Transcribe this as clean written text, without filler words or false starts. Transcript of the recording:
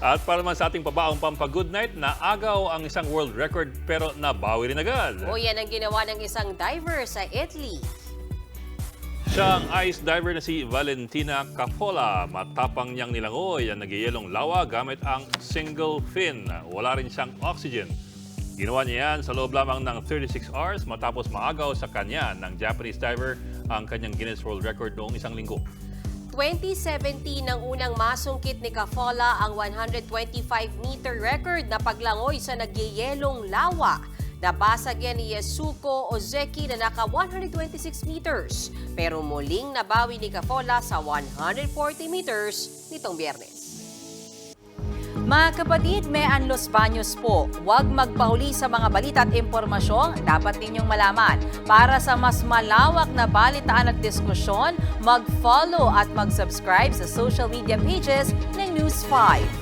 At para naman sa ating pabaong pampa-good night, naagaw ang isang world record pero nabawi rin agad. O yan ang ginawa ng isang diver sa Italy. Siya ang ice diver na si Valentina Cafola. Matapang niyang nilangoy ang nagyayelong lawa gamit ang single fin. Wala rin siyang oxygen. Ginawa niya yan sa loob lamang ng 36 hours matapos maagaw sa kanya ng Japanese diver ang kanyang Guinness World Record noong isang linggo. 2017 nang unang masungkit ni Cafola ang 125-meter record na paglangoy sa nagyayelong lawa. Nabasag yan ni Yasuko Ozeki na naka 126 meters. Pero muling nabawi ni Cafola sa 140 meters nitong Biyernes. Mga kapatid, may Los Baños po. Huwag magpahuli sa mga balita at impormasyong dapat ninyong malaman. Para sa mas malawak na balitaan at diskusyon, mag-follow at mag-subscribe sa social media pages ng News 5.